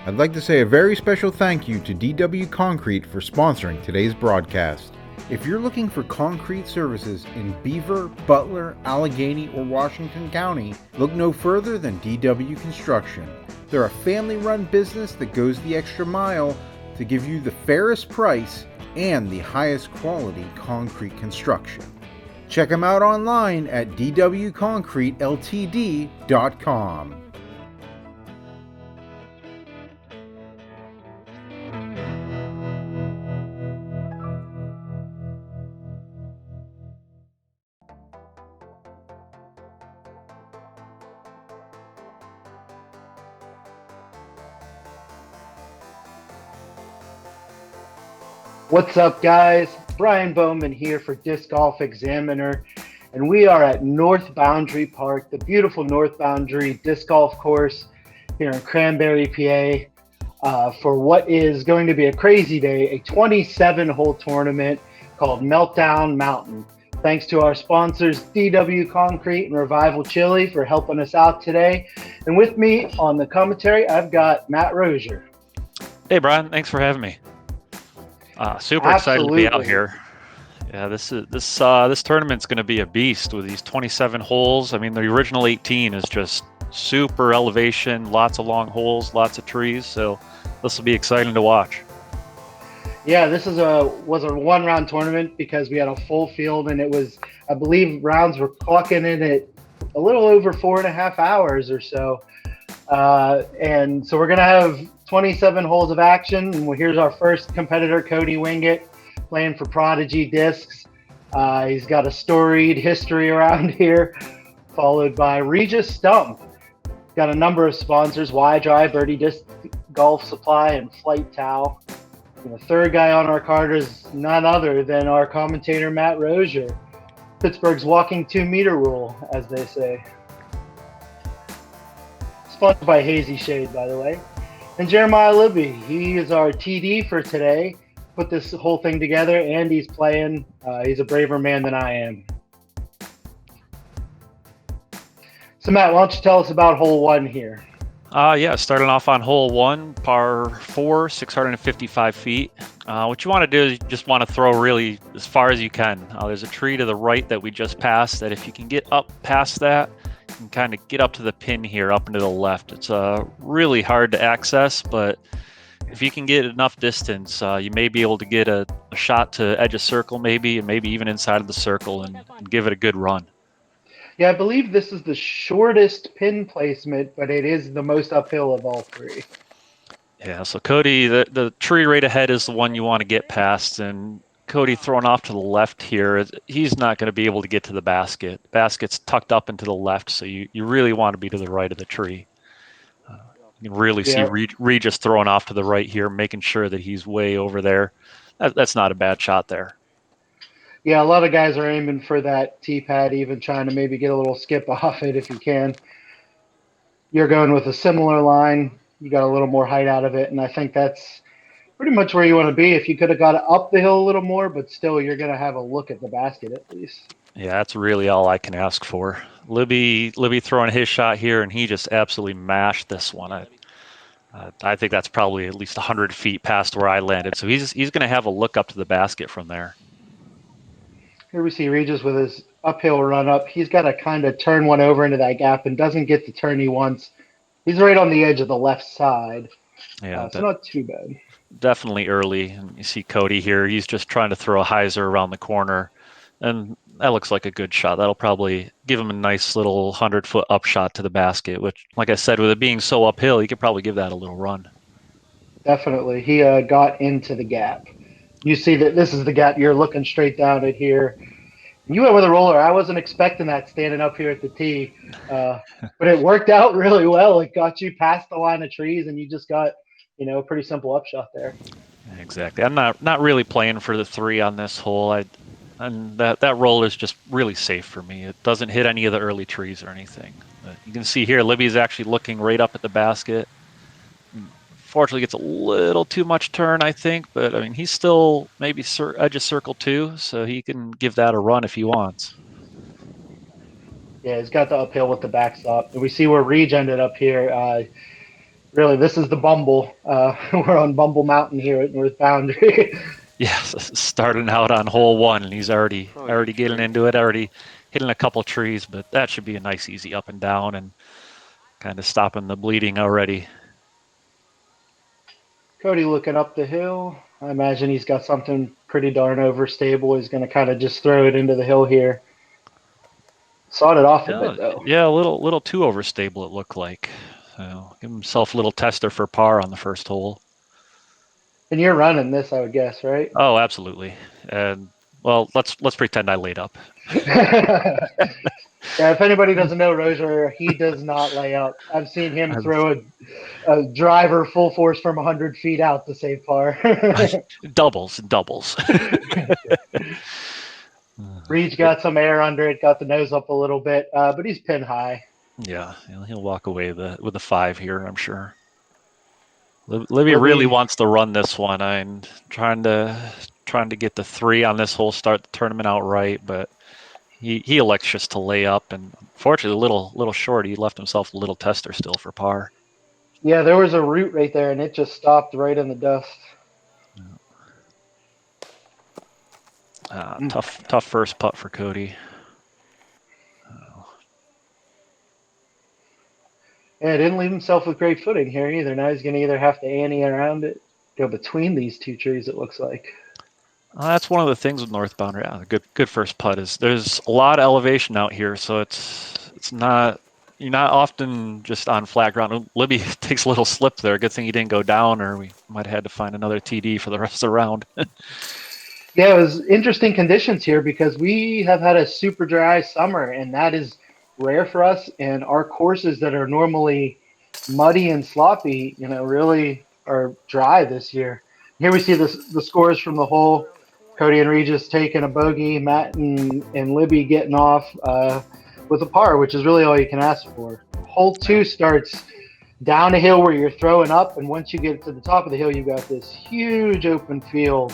I'd like to say a very special thank you to DW Concrete for sponsoring today's broadcast. If you're looking for concrete services in Beaver, Butler, Allegheny, or Washington County, look no further than DW Construction. They're a family-run business that goes the extra mile to give you the fairest price and the highest quality concrete construction. Check them out online at dwconcreteltd.com. What's up, guys? Brian Bowman here for Disc Golf Examiner, and we are at North Boundary Park, the beautiful North Boundary disc golf course here in Cranberry, PA, for what is going to be a crazy day, a 27-hole tournament called Meltdown Mountain. Thanks to our sponsors, DW Concrete and Revival Chili, for helping us out today. And with me on the commentary, I've got Matt Rosier. Hey, Brian. Thanks for having me. Super excited to be out here. Yeah, this tournament's going to be a beast with these 27 holes. I mean, the original 18 is just super elevation, lots of long holes, lots of trees. So this will be exciting to watch. Yeah, this was a one-round tournament because we had a full field, and it was, I believe, rounds were clocking in at a little over 4.5 hours or so. And so we're going to have 27 holes of action. And here's our first competitor, Cody Winget, playing for Prodigy Discs. He's got a storied history around here, followed by Regis Stump. Got a number of sponsors, Y-Drive, Birdie Disc Golf Supply, and Flight Towel. And the third guy on our card is none other than our commentator, Matt Rosier. Pittsburgh's walking 2-meter rule, as they say. Sponsored by Hazy Shade, by the way. And Jeremiah Libby, he is our TD for today. Put this whole thing together, and he's playing. He's a braver man than I am. So, Matt, why don't you tell us about hole 1 here? Starting off on hole 1, par 4, 655 feet. What you want to do is you just want to throw really as far as you can. There's a tree to the right that we just passed that if you can get up past that, you can kind of get up to the pin here, up and to the left. It's really hard to access, but if you can get enough distance, you may be able to get a shot to edge of circle maybe, and maybe even inside of the circle and give it a good run. Yeah, I believe this is the shortest pin placement, but it is the most uphill of all three. Yeah, so Cody, the tree right ahead is the one you want to get past, and Cody throwing off to the left here, he's not going to be able to get to the basket. The basket's tucked up into the left, so you really want to be to the right of the tree. You can really see Regis throwing off to the right here, making sure that he's way over there. That's not a bad shot there. Yeah, a lot of guys are aiming for that tee pad, even trying to maybe get a little skip off it if you can. You're going with a similar line. You got a little more height out of it, and I think that's pretty much where you want to be. If you could have got it up the hill a little more, but still you're going to have a look at the basket at least. Yeah, that's really all I can ask for. Libby throwing his shot here, and he just absolutely mashed this one. I think that's probably at least 100 feet past where I landed, so he's going to have a look up to the basket from there. Here we see Regis with his uphill run up. He's got to kind of turn one over into that gap and doesn't get the turn he wants. He's right on the edge of the left side. Yeah, so not too bad. Definitely early. And you see Cody here. He's just trying to throw a hyzer around the corner. And that looks like a good shot. That'll probably give him a nice little 100-foot up shot to the basket, which, like I said, with it being so uphill, he could probably give that a little run. Definitely. He got into the gap. You see that this is the gap you're looking straight down at here. You went with a roller. I wasn't expecting that standing up here at the tee, but it worked out really well. It got you past the line of trees, and you just got, a pretty simple upshot there. Exactly. I'm not really playing for the 3 on this hole. And that roll is just really safe for me. It doesn't hit any of the early trees or anything. But you can see here, Libby's actually looking right up at the basket. Fortunately, gets a little too much turn, I think. But, I mean, he's still maybe edge of circle 2, so he can give that a run if he wants. Yeah, he's got the uphill with the backstop. And we see where Reg ended up here. Really, this is the Bumble. We're on Bumble Mountain here at North Boundary. Yeah, starting out on hole 1, and he's already getting into it, already hitting a couple trees, but that should be a nice easy up and down and kind of stopping the bleeding already. Cody looking up the hill. I imagine he's got something pretty darn overstable. He's going to kind of just throw it into the hill here. Sawed it off a bit, though. Yeah, a little too overstable it looked like. So give himself a little tester for par on the first hole. And you're running this, I would guess, right? Oh, absolutely. And well, let's pretend I laid up. Yeah, if anybody doesn't know Rosier, he does not lay up. I've seen him throw a driver full force from 100 feet out to save par. doubles. Reed's got some air under it, got the nose up a little bit, but he's pin high. Yeah, he'll walk away with a 5 here, I'm sure. Libby really wants to run this one. I'm trying to get the 3 on this hole, start the tournament out right, but he elects just to lay up, and fortunately, a little short. He left himself a little tester still for par. Yeah, there was a root right there, and it just stopped right in the dust. Tough first putt for Cody. Yeah, didn't leave himself with great footing here either. Now he's going to either have to ante around it, go between these 2 trees, it looks like. That's one of the things with northbound. Yeah, good first putt is there's a lot of elevation out here, so it's not you're not often just on flat ground. Libby takes a little slip there. Good thing he didn't go down, or we might have had to find another TD for the rest of the round. Yeah, it was interesting conditions here because we have had a super dry summer, and that is rare for us. And our courses that are normally muddy and sloppy, really are dry this year. Here we see the scores from the hole. Cody and Regis taking a bogey, Matt and Libby getting off with a par, which is really all you can ask for. Hole 2 starts down a hill where you're throwing up, and once you get to the top of the hill, you've got this huge open field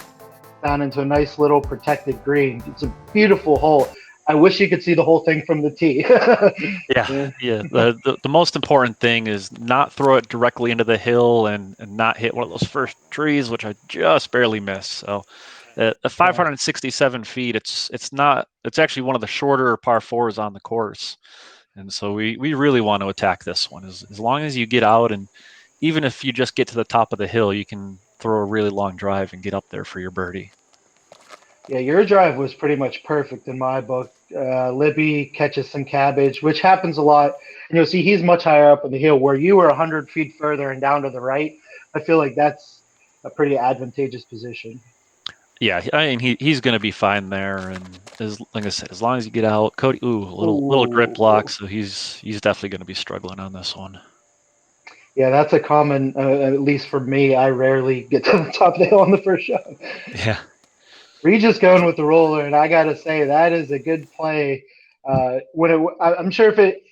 down into a nice little protected green. It's a beautiful hole. I wish you could see the whole thing from the tee. Yeah. The most important thing is not throw it directly into the hill and not hit one of those first trees, which I just barely missed. So the 567 feet, it's actually one of the shorter par 4s on the course. And so we really want to attack this one. As long as you get out, and even if you just get to the top of the hill, you can throw a really long drive and get up there for your birdie. Yeah, your drive was pretty much perfect in my book. Libby catches some cabbage, which happens a lot. And you'll see he's much higher up on the hill where you were 100 feet further and down to the right. I feel like that's a pretty advantageous position. Yeah, I mean he's going to be fine there, and like I said, as long as you get out, Cody. Little grip block, so he's definitely going to be struggling on this one. Yeah, that's a common, at least for me. I rarely get to the top of the hill on the first shot. Yeah. Regis going with the roller, and I got to say that is a good play. I'm sure if it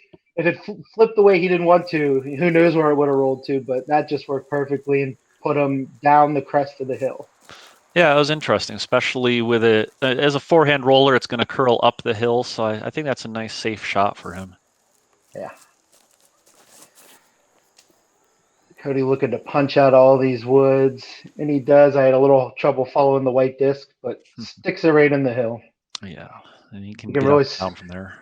flipped the way he didn't want to, who knows where it would have rolled to, but that just worked perfectly and put him down the crest of the hill. Yeah, it was interesting, especially with it as a forehand roller. It's going to curl up the hill, so I think that's a nice, safe shot for him. Yeah. Cody looking to punch out all these woods, and he does. I had a little trouble following the white disc, but sticks it right in the hill. Yeah, and you can get really down from there.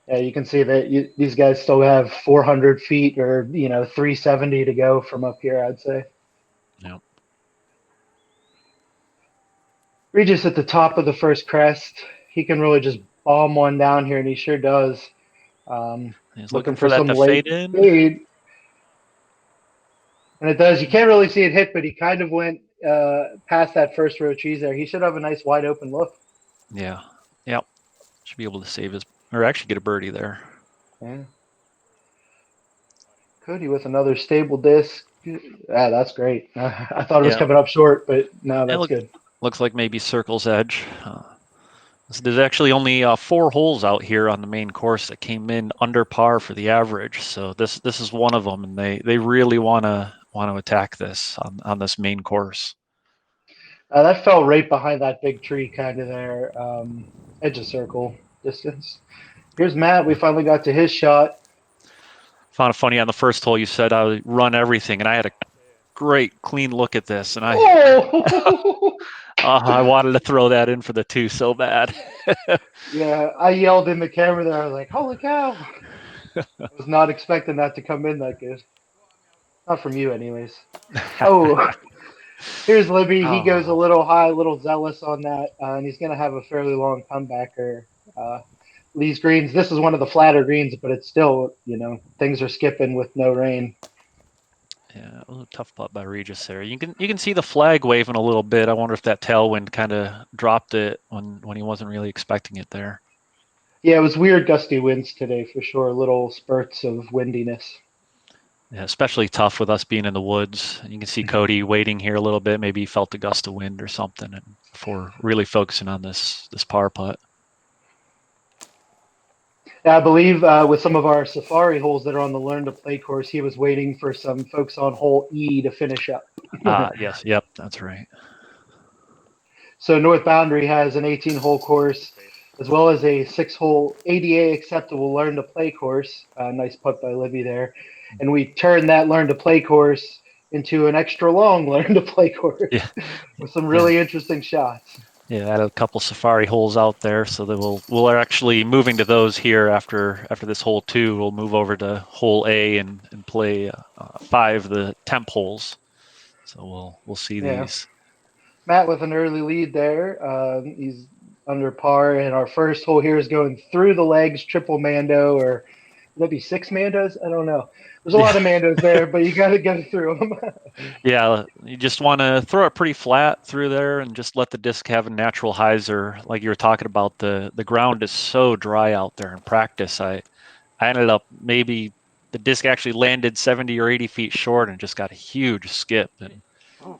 Yeah, you can see that these guys still have 400 feet or 370 to go from up here, I'd say. Yep. Regis at the top of the first crest. He can really just bomb one down here, and he sure does. He's looking for that to fade in. Fade. And it does. You can't really see it hit, but he kind of went past that first row of trees there. He should have a nice wide open look. Yeah. Yep. Should be able to save or actually get a birdie there. Yeah. Cody with another stable disc. That's great. I thought it was coming up short, but no, that's good. Looks like maybe circle's edge. So there's actually only 4 holes out here on the main course that came in under par for the average. So this is one of them, and they really want to attack this on this main course. That fell right behind that big tree, kind of there, edge of circle distance. Here's Matt. We finally got to his shot. Found it funny on the first hole you said I would run everything, and I had a great clean look at this, and I wanted to throw that in for the 2 so bad. Yeah, I yelled in the camera there. I was like, "Holy cow!" I was not expecting that to come in that good. Not from you, anyways. Oh, here's Libby. He goes a little high, a little zealous on that, and he's going to have a fairly long comebacker. These greens, this is one of the flatter greens, but it's still, things are skipping with no rain. Yeah, a little tough putt by Regis there. You can see the flag waving a little bit. I wonder if that tailwind kind of dropped it when he wasn't really expecting it there. Yeah, it was weird gusty winds today for sure. Little spurts of windiness. Yeah, especially tough with us being in the woods. You can see Cody waiting here a little bit. Maybe he felt a gust of wind or something, and before really focusing on this par putt. I believe with some of our safari holes that are on the learn to play course, he was waiting for some folks on hole E to finish up. Yes, yep, that's right. So North Boundary has an 18-hole course as well as a 6-hole ADA acceptable learn to play course. Nice putt by Libby there. And we turned that learn to play course into an extra long learn to play course with some really interesting shots. Yeah, added a couple safari holes out there, so that we're actually moving to those here after this hole 2. We'll move over to hole A and play 5 of the temp holes. So we'll see these. Matt with an early lead there. He's under par, and our first hole here is going through the legs, triple mando, or would that be 6 mandos? I don't know. There's a lot of mandos there, but you got to go through them. Yeah, you just want to throw it pretty flat through there and just let the disc have a natural hyzer. Like you were talking about, the ground is so dry out there in practice. I ended up maybe the disc actually landed 70 or 80 feet short and just got a huge skip. And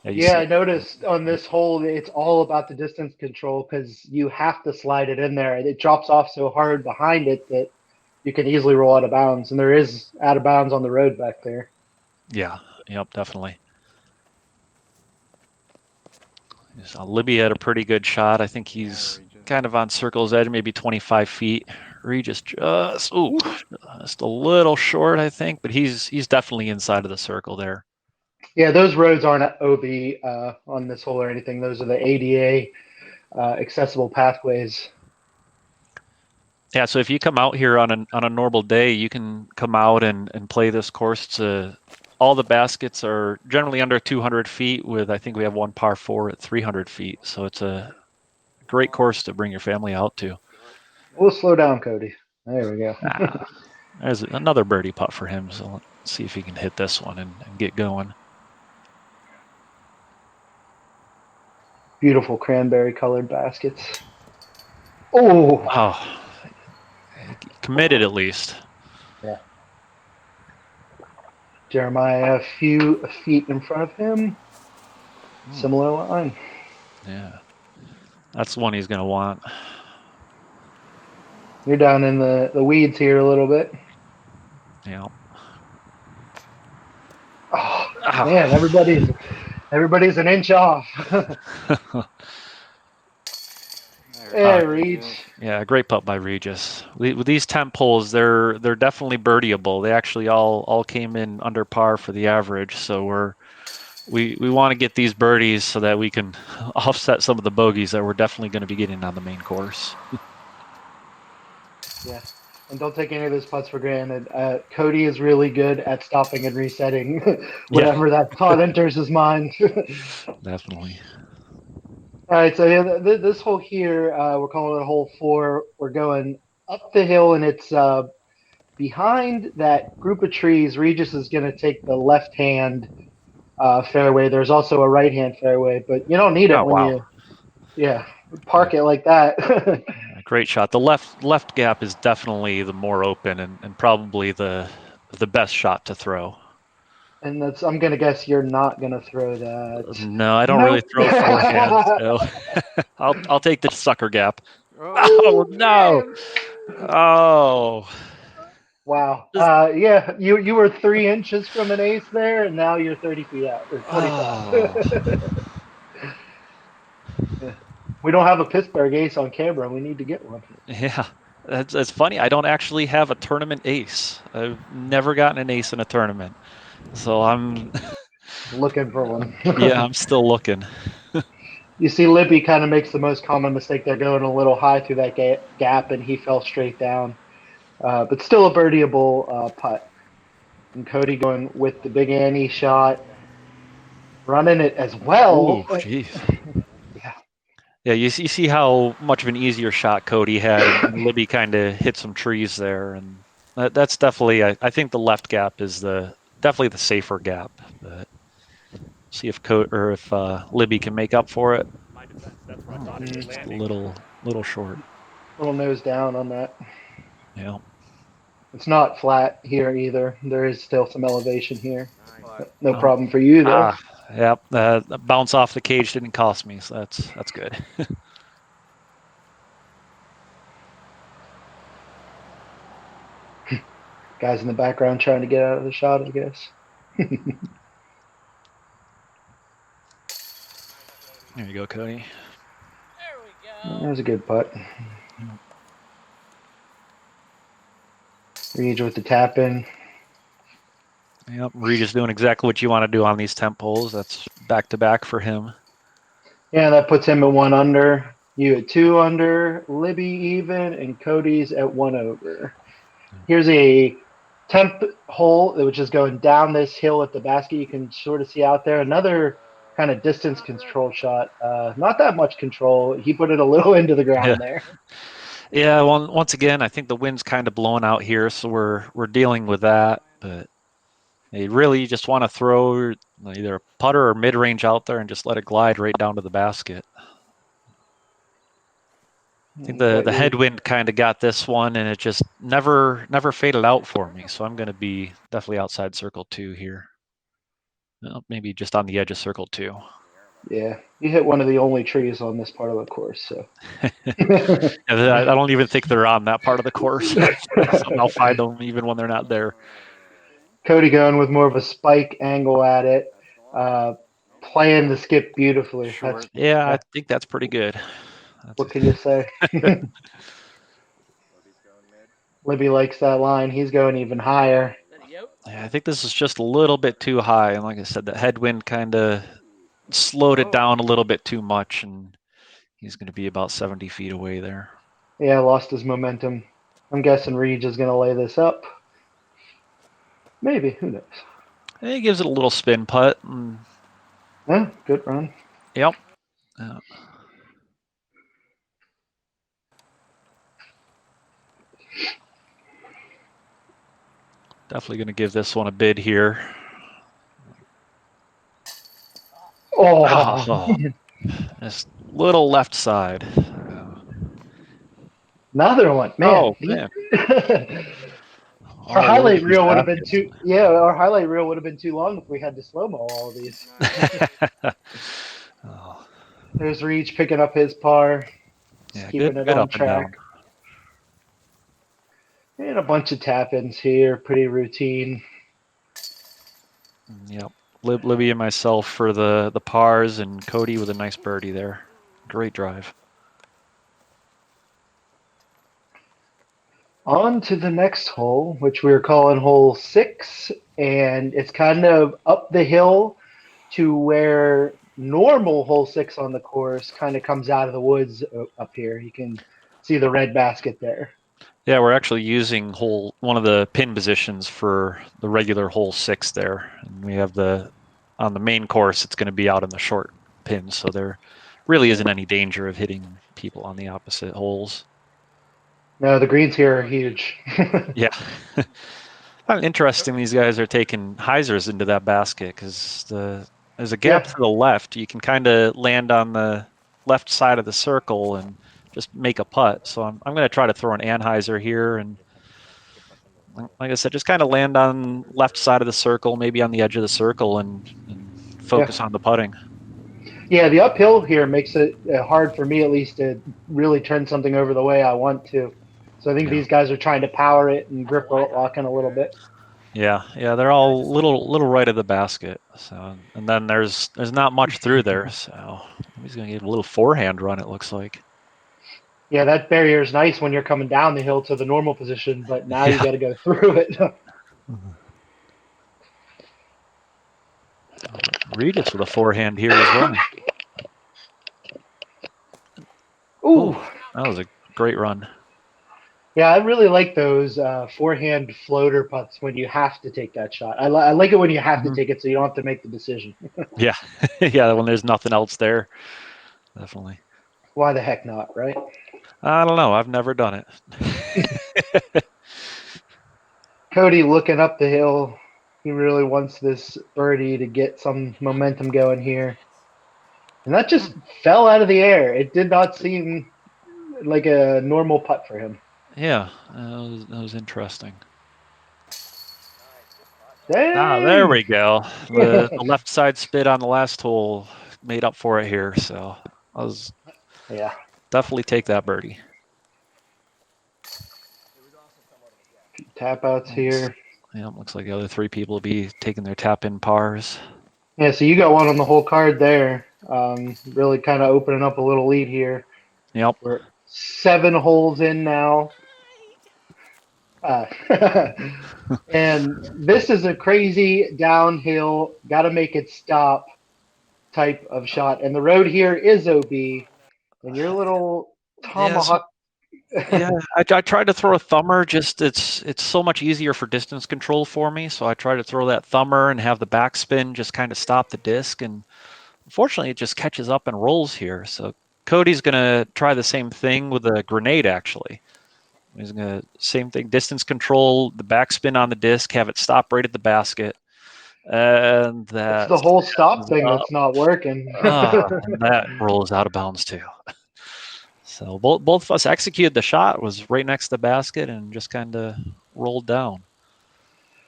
I noticed on this hole it's all about the distance control because you have to slide it in there. It drops off so hard behind it that you can easily roll out of bounds, and there is out of bounds on the road back there. Yeah, yep, definitely. Libby had a pretty good shot. I think he's kind of on circle's edge, maybe 25 feet. Regis just a little short, I think, but he's definitely inside of the circle there. Yeah, those roads aren't OB on this hole or anything. Those are the ADA accessible pathways. Yeah, so if you come out here on a normal day, you can come out and play this course. All the baskets are generally under 200 feet with, I think we have one par 4 at 300 feet. So it's a great course to bring your family out to. We'll slow down, Cody. There we go. There's another birdie putt for him. So let's see if he can hit this one and get going. Beautiful cranberry colored baskets. Oh. Committed at least. Yeah. Jeremiah a few feet in front of him. Similar line. Yeah. That's the one he's going to want. You're down in the weeds here a little bit. Yeah. Oh, man, everybody's an inch off. Reach. Yeah, great putt by Regis. With these temp holes, they're definitely birdieable. They actually all came in under par for the average, so we want to get these birdies so that we can offset some of the bogeys that we're definitely going to be getting on the main course. Yeah, and don't take any of those putts for granted. Cody is really good at stopping and resetting whenever that thought enters his mind. Definitely. All right, so this hole here, we're calling it hole 4. We're going up the hill, and it's behind that group of trees. Regis is going to take the left-hand fairway. There's also a right-hand fairway, but you don't need it when you park it like that. Great shot. The left gap is definitely the more open and probably the best shot to throw. And I'm going to guess you're not going to throw that. No, I don't really throw forehand. So I'll take the sucker gap. Oh, no. Oh. Wow. You were 3 inches from an ace there, and now you're 30 feet out. Or 25. We don't have a Pittsburgh ace on camera. We need to get one. Yeah. It's funny. I don't actually have a tournament ace. I've never gotten an ace in a tournament, so I'm looking for one. yeah, I'm still looking. You see, Libby kind of makes the most common mistake. They're going a little high through that gap, and he fell straight down. But still a birdieable putt. And Cody going with the big Annie shot, running it as well. Ooh, jeez. Yeah. Yeah, you see how much of an easier shot Cody had, and Libby kind of hit some trees there, and that's definitely. I think the left gap is definitely the safer gap. But see if Libby can make up for it. Just a little short. Little nose down on that. Yeah. It's not flat here either. There is still some elevation here. No problem for you though. Yep. Bounce off the cage didn't cost me, so that's good. Guys in the background trying to get out of the shot, I guess. There you go, Cody. That was a good putt. Regis with the tap in. Yep, Regis doing exactly what you want to do on these temp holes. That's back to back for him. Yeah, that puts him at 1 under. You at 2 under. Libby even, and Cody's at 1 over. Here's a temp hole which is going down this hill at the basket. You can sort of see out there another kind of distance control shot. Not that much control. He put it a little into the ground there. Yeah, well, once again, I think the wind's kind of blowing out here, so we're dealing with that. But you really just want to throw either a putter or mid-range out there and just let it glide right down to the basket. I think the headwind kind of got this one, and it just never faded out for me. So I'm going to be definitely outside circle 2 here. Well, maybe just on the edge of circle 2. Yeah, you hit one of the only trees on this part of the course. So I don't even think they're on that part of the course. I'll find them even when they're not there. Cody going with more of a spike angle at it, playing the skip beautifully. Sure. I think that's pretty good. What can you say? Libby likes that line. He's going even higher. Yeah, I think this is just a little bit too high. And like I said, the headwind kind of slowed it down a little bit too much, and he's going to be about 70 feet away there. Yeah, lost his momentum. I'm guessing Regis is going to lay this up. Maybe. Who knows? He gives it a little spin putt. Yeah, good run. Yep. Definitely going to give this one a bid here. Oh. This little left side. Another one. Man. Oh, man. Our highlight reel would have been too. Yeah, our highlight reel would have been too long if we had to slow mo all of these. There's Reach picking up his par. Yeah, keeping good it on up track. And a bunch of tap-ins here, pretty routine. Yep. Libby and myself for the pars, and Cody with a nice birdie there. Great drive. On to the next hole, which we're calling hole 6, and it's kind of up the hill to where normal hole 6 on the course kind of comes out of the woods up here. You can see the red basket there. Yeah, we're actually using one of the pin positions for the regular hole 6 there. And we have on the main course, it's going to be out in the short pin, so there really isn't any danger of hitting people on the opposite holes. No, the greens here are huge. Yeah. Interesting these guys are taking hyzers into that basket because there's a gap to the left. You can kind of land on the left side of the circle and just make a putt. So I'm going to try to throw an anhyzer here, and like I said, just kind of land on left side of the circle, maybe on the edge of the circle, and focus on the putting. Yeah, the uphill here makes it hard for me at least to really turn something over the way I want to. So I think these guys are trying to power it and grip locking a little bit. Yeah, they're all little right of the basket. So, and then there's not much through there. So he's going to get a little forehand run. It looks like. Yeah, that barrier is nice when you're coming down the hill to the normal position, but now you got to go through it. Regis with a forehand here as well. Ooh. That was a great run. Yeah, I really like those forehand floater putts when you have to take that shot. I like it when you have to take it so you don't have to make the decision. Yeah. Yeah, when there's nothing else there. Definitely. Why the heck not, right? I don't know. I've never done it. Cody looking up the hill. He really wants this birdie to get some momentum going here. And that just fell out of the air. It did not seem like a normal putt for him. Yeah, that was interesting. Dang. There we go. The left side spit on the last hole made up for it here. So I was definitely take that birdie. Tap outs here. Yeah, looks like the other three people will be taking their tap in pars. Yeah, so you got one on the whole card there. Really kind of opening up a little lead here. Yep. We're 7 holes in now. And this is a crazy downhill, got to make it stop type of shot. And the road here is OB. And your little tomahawk. Yeah, I tried to throw a thumber. Just it's so much easier for distance control for me. So I tried to throw that thumber and have the backspin just kind of stop the disc. And unfortunately, it just catches up and rolls here. So Cody's gonna try the same thing with a grenade. Actually, he's gonna same thing, distance control, the backspin on the disc, have it stop right at the basket. And that's the whole stop thing that's not working. And that rolls out of bounds too. So both of us executed the shot, was right next to the basket and just kind of rolled down.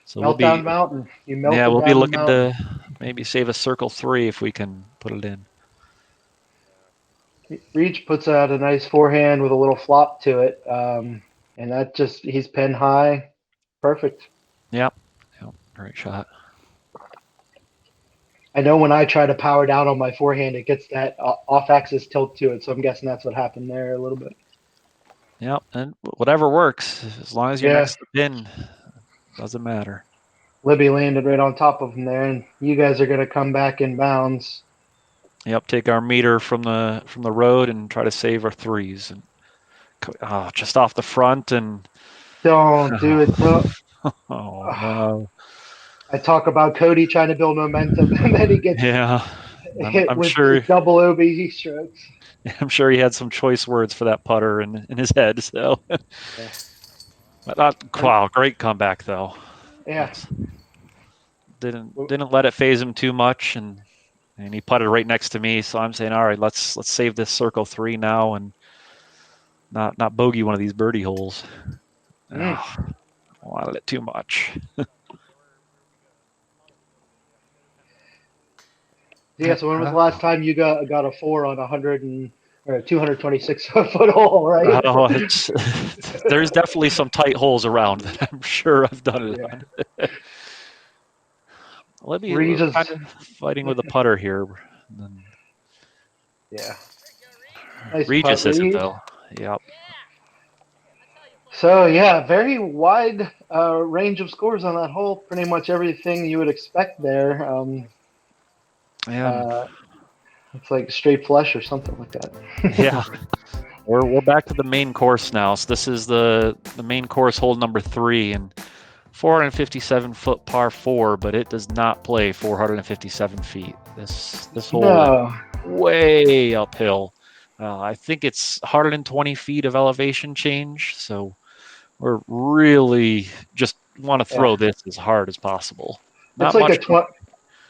So Meltdown mountain. You melted yeah, we'll down be looking to maybe save a circle 3 if we can put it in. Reach puts out a nice forehand with a little flop to it. And that just, he's pinned high. Perfect. Yep. Great shot. I know when I try to power down on my forehand, it gets that off-axis tilt to it. So I'm guessing that's what happened there a little bit. Yep, and whatever works, as long as you're next to the pin, doesn't matter. Libby landed right on top of him there, and you guys are going to come back in bounds. Yep, take our meter from the road and try to save our 3s. And just off the front and don't do it. Don't. Oh no. I talk about Cody trying to build momentum, and then he gets hit I'm with sure double OBE strokes. I'm sure he had some choice words for that putter in his head. So, wow, great comeback though. Yeah, didn't let it phase him too much, and he putted right next to me. So I'm saying, all right, let's save this circle 3 now and not bogey one of these birdie holes. Wanted it too much. Yeah, so when was the last time you got a 4 on 226 foot hole, right? Oh, there's definitely some tight holes around that I'm sure I've done it on. Libby kind of fighting with the putter here. Yeah. Nice Regis isn't though. Yep. So yeah, very wide range of scores on that hole. Pretty much everything you would expect there. It's like straight flush or something like that. Yeah. We're back to the main course now. So this is the main course, hole number 3, and 457 foot par 4, but it does not play 457 feet. This hole is way uphill. I think it's 120 feet of elevation change. So we're really just want to throw this as hard as possible. It's like a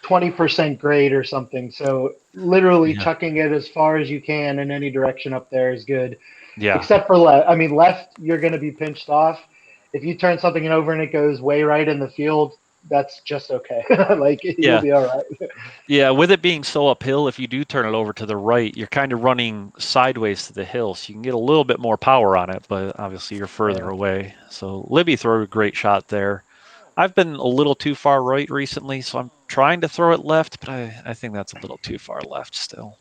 20% grade or something. So literally chucking it as far as you can in any direction up there is good. Yeah. Except for left. I mean, left, you're going to be pinched off. If you turn something over and it goes way right in the field, that's just okay. You'll be all right. Yeah, with it being so uphill, if you do turn it over to the right, you're kind of running sideways to the hill, so you can get a little bit more power on it, but obviously you're further away. So Libby threw a great shot there. I've been a little too far right recently, so I'm trying to throw it left, but I think that's a little too far left still.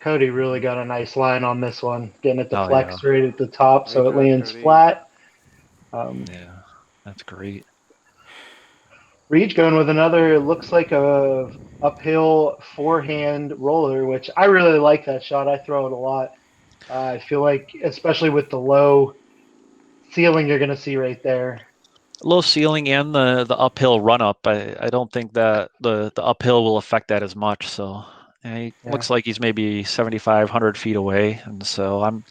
Cody really got a nice line on this one, getting it to Oh, flex yeah. right at the top, so Great it lands drive, Cody. flat. Yeah, that's great. Reach going with another, looks like a uphill forehand roller, which I really like that shot. I throw it a lot. I feel like, especially with the low ceiling you're going to see right there. Low ceiling and the uphill run up. I don't think that the uphill will affect that as much. So he looks like he's maybe 7,500 feet away, and so I'm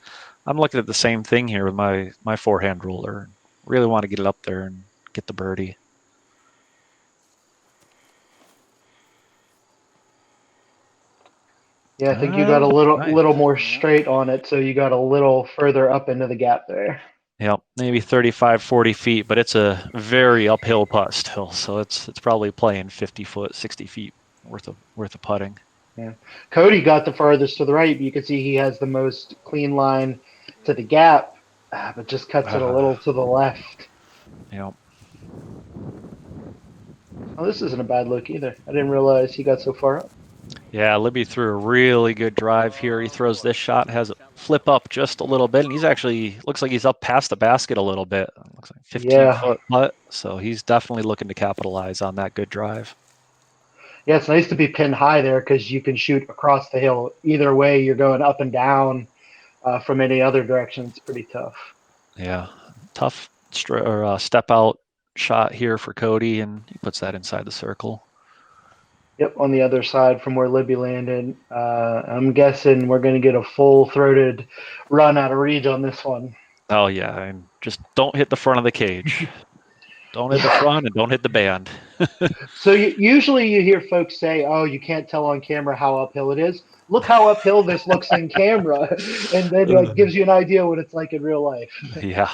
looking at the same thing here with my forehand roller. Really want to get it up there and get the birdie. Yeah, I think you got a little Nice. little more straight on it, so you got a little further up into the gap there. Yep, maybe 35, 40 feet, but it's a very uphill putt still. So it's probably playing 50 foot, 60 feet worth of putting. Yeah, Cody got the farthest to the right. You can see he has the most clean line to the gap, but just cuts it a little to the left. Yep. Oh, this isn't a bad look either. I didn't realize he got so far up. Yeah, Libby threw a really good drive here. He throws this shot, has it flip up just a little bit, and he's actually looks like he's up past the basket a little bit. Looks like 15-foot putt, so he's definitely looking to capitalize on that good drive. Yeah, it's nice to be pinned high there because you can shoot across the hill. Either way, you're going up and down from any other direction. It's pretty tough. Yeah, tough step out shot here for Cody, and he puts that inside the circle. Yep, on the other side from where Libby landed. I'm guessing we're going to get a full-throated run out of Reed on this one. Oh, yeah, and just don't hit the front of the cage. Don't hit the front and don't hit the band. So usually you hear folks say, oh, you can't tell on camera how uphill it is. Look how uphill this looks in camera, and then it gives you an idea what it's like in real life. Yeah.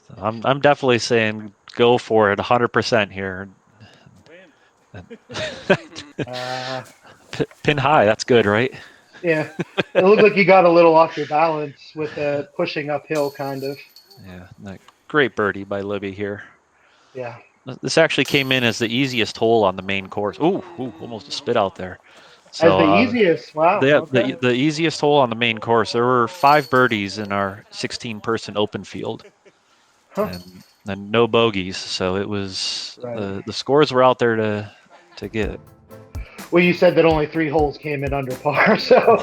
So I'm definitely saying go for it 100% here. Pin high, that's good, right? Yeah. It looked like you got a little off your balance with the pushing uphill, kind of. Yeah, great birdie by Libby here. Yeah. This actually came in as the easiest hole on the main course. Ooh, almost a spit out there. So, as the easiest, wow. The easiest hole on the main course. There were 5 birdies in our 16-person open field, and no bogeys. So it was the scores were out there to get. Well, you said that only 3 holes came in under par, so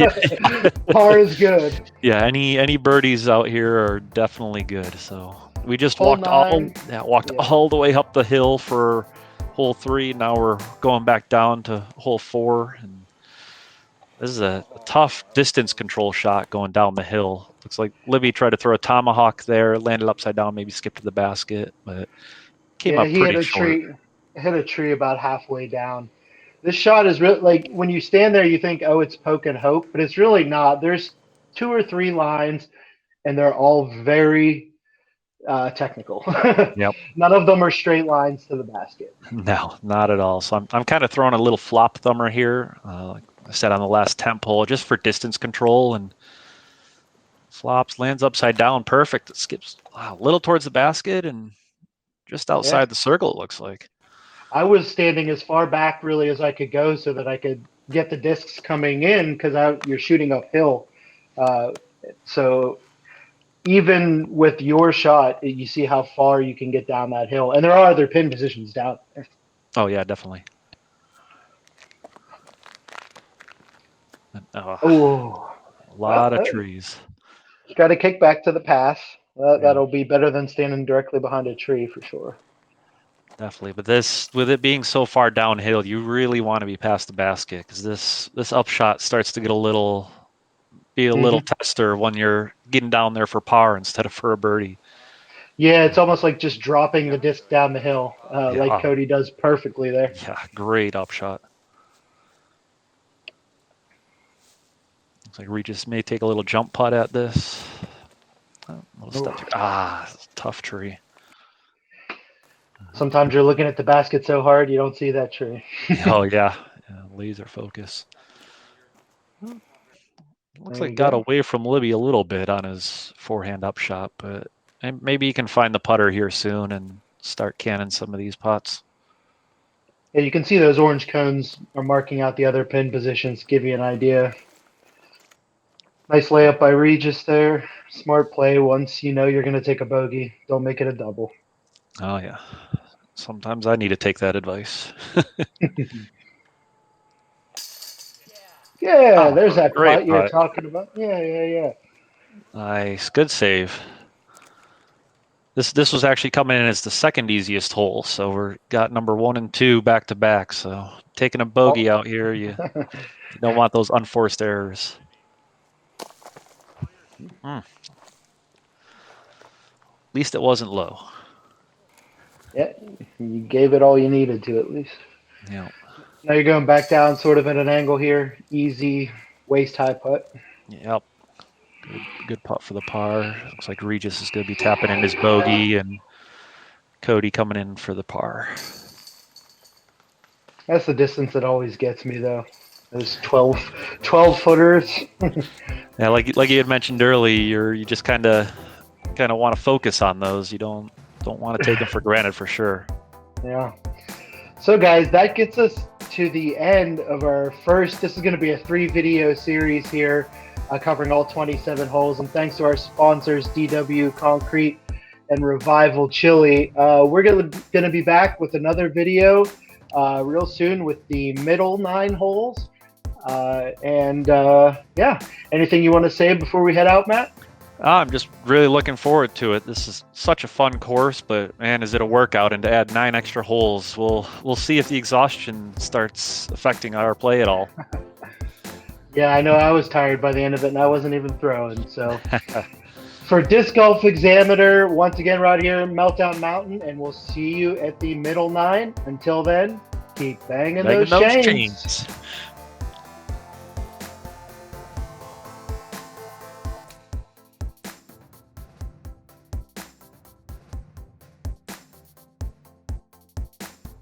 par is good. Yeah, any birdies out here are definitely good. So we just walked all the way up the hill for hole 3. Now we're going back down to hole 4, and this is a tough distance control shot going down the hill. Looks like Libby tried to throw a tomahawk there, landed upside down, maybe skipped to the basket, but came up pretty short. Hit a tree about halfway down. This shot is really, like, when you stand there, you think, oh, it's poke and hope, but it's really not. There's 2 or 3 lines, and they're all very technical. Yep. None of them are straight lines to the basket. No, not at all. So I'm kind of throwing a little flop thumber here, like I said on the last temp hole, just for distance control, and flops, lands upside down, perfect. It skips a little towards the basket and just outside the circle, it looks like. I was standing as far back really as I could go so that I could get the discs coming in because you're shooting uphill. So even with your shot, you see how far you can get down that hill. And there are other pin positions down there. Oh, yeah, definitely. A lot of trees. Got to kick back to the pass. That'll be better than standing directly behind a tree for sure. Definitely, but with it being so far downhill, you really want to be past the basket because this upshot starts to get a little tester when you're getting down there for par instead of for a birdie. Yeah, it's almost like just dropping the disc down the hill, like Cody does perfectly there. Yeah, great upshot. Looks like Regis may take a little jump putt at this. Tough tree. Sometimes you're looking at the basket so hard you don't see that tree. Oh, yeah. Laser focus. Looks like got away from Libby a little bit on his forehand upshot, but maybe he can find the putter here soon and start canning some of these putts. Yeah, you can see those orange cones are marking out the other pin positions, give you an idea. Nice layup by Regis there. Smart play. Once you know you're going to take a bogey, don't make it a double. Oh, yeah. Sometimes I need to take that advice. Yeah, Oh, there's that great putt you're putt. talking about. Yeah. Nice. Good save. This was actually coming in as the second easiest hole, so we're got number 1 and 2 back to back. So taking a bogey out here, you don't want those unforced errors. At least it wasn't low. Yeah, you gave it all you needed to at least. Yeah. Now you're going back down sort of at an angle here. Easy, waist-high putt. Yep. Good putt for the par. Looks like Regis is going to be tapping in his bogey and Cody coming in for the par. That's the distance that always gets me, though. Those 12 footers. Yeah, like you had mentioned earlier, you just kind of want to focus on those. You don't want to take them for granted for sure. Yeah. So, guys, that gets us to the end of our first. This is going to be a 3-video series here, covering all 27 holes. And thanks to our sponsors, DW Concrete and Revival Chili. We're going to be back with another video real soon with the middle 9 holes. Yeah, anything you want to say before we head out, Matt? I'm just really looking forward to it. This is such a fun course, but man, is it a workout! And to add 9 extra holes, we'll see if the exhaustion starts affecting our play at all. Yeah, I know I was tired by the end of it, and I wasn't even throwing. So, for Disc Golf Examiner, once again, right here, Meltdown Mountain, and we'll see you at the middle 9. Until then, keep banging those chains.